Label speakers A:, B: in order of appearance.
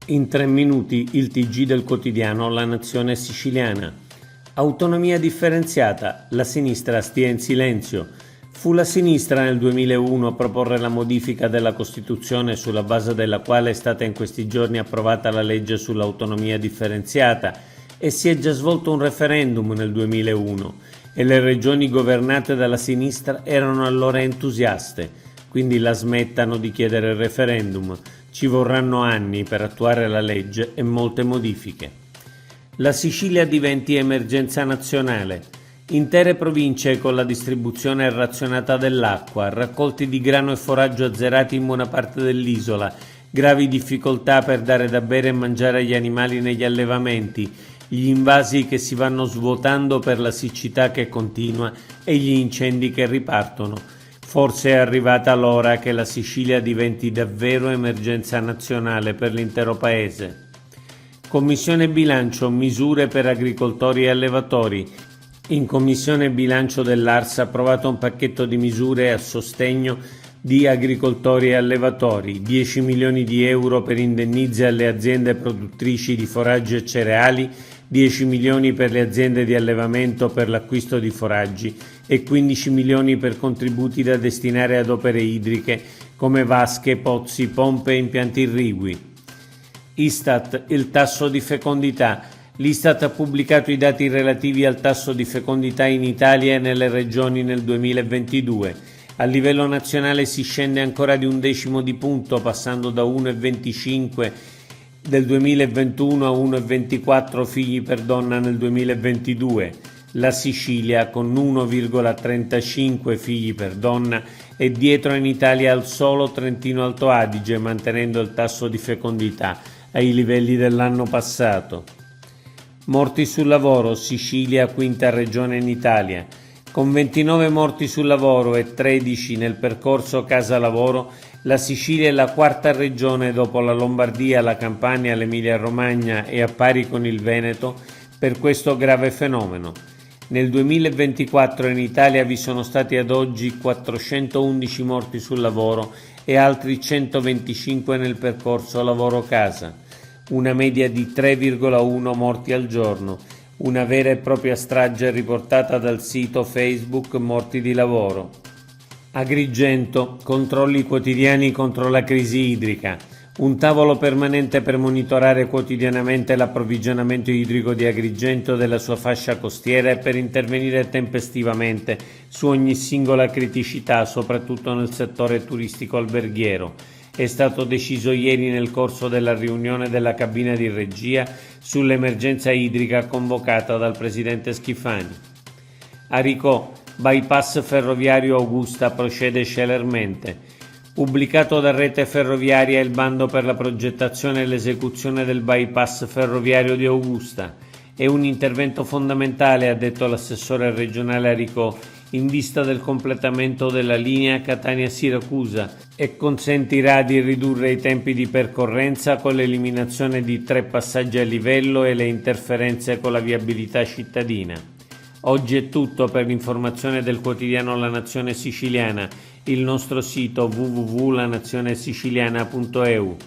A: In 3 minuti il TG del quotidiano La Nazione siciliana. Autonomia differenziata, la sinistra stia in silenzio. Fu la sinistra nel 2001 a proporre la modifica della Costituzione sulla base della quale è stata in questi giorni approvata la legge sull'autonomia differenziata e si è già svolto un referendum nel 2001 e le regioni governate dalla sinistra erano allora entusiaste, quindi la smettano di chiedere il referendum. Ci vorranno anni per attuare la legge e molte modifiche. La Sicilia diventi emergenza nazionale. Intere province con la distribuzione razionata dell'acqua, raccolti di grano e foraggio azzerati in buona parte dell'isola, gravi difficoltà per dare da bere e mangiare agli animali negli allevamenti, gli invasi che si vanno svuotando per la siccità che continua e gli incendi che ripartono. Forse è arrivata l'ora che la Sicilia diventi davvero emergenza nazionale per l'intero paese. Commissione bilancio, misure per agricoltori e allevatori. In Commissione bilancio dell'Ars ha approvato un pacchetto di misure a sostegno di agricoltori e allevatori, 10 milioni di euro per indennizi alle aziende produttrici di foraggi e cereali, 10 milioni per le aziende di allevamento per l'acquisto di foraggi e 15 milioni per contributi da destinare ad opere idriche come vasche, pozzi, pompe e impianti irrigui. Istat, il tasso di fecondità. L'Istat ha pubblicato i dati relativi al tasso di fecondità in Italia e nelle regioni nel 2022. A livello nazionale si scende ancora di 1/10 di punto, passando da 1,25 del 2021 a 1,24 figli per donna nel 2022. La Sicilia, con 1,35 figli per donna, è dietro in Italia al solo Trentino Alto Adige, mantenendo il tasso di fecondità ai livelli dell'anno passato. Morti sul lavoro, Sicilia quinta regione in Italia. Con 29 morti sul lavoro e 13 nel percorso casa lavoro, la Sicilia è la quarta regione dopo la Lombardia, la Campania, l'Emilia Romagna e a pari con il Veneto per questo grave fenomeno. Nel 2024 in Italia vi sono stati ad oggi 411 morti sul lavoro e altri 125 nel percorso lavoro-casa, una media di 3,1 morti al giorno, una vera e propria strage riportata dal sito Facebook Morti di Lavoro. Agrigento, controlli quotidiani contro la crisi idrica. Un tavolo permanente per monitorare quotidianamente l'approvvigionamento idrico di Agrigento e della sua fascia costiera e per intervenire tempestivamente su ogni singola criticità, soprattutto nel settore turistico alberghiero. È stato deciso ieri nel corso della riunione della cabina di regia sull'emergenza idrica convocata dal presidente Schifani. Aricò, bypass ferroviario Augusta procede celermente. Pubblicato da Rete Ferroviaria il bando per la progettazione e l'esecuzione del bypass ferroviario di Augusta. È un intervento fondamentale, ha detto l'assessore regionale Aricò, in vista del completamento della linea Catania-Siracusa e consentirà di ridurre i tempi di percorrenza con l'eliminazione di 3 passaggi a livello e le interferenze con la viabilità cittadina. Oggi è tutto. Per l'informazione del quotidiano La Nazione Siciliana, il nostro sito www.lanazionesiciliana.eu.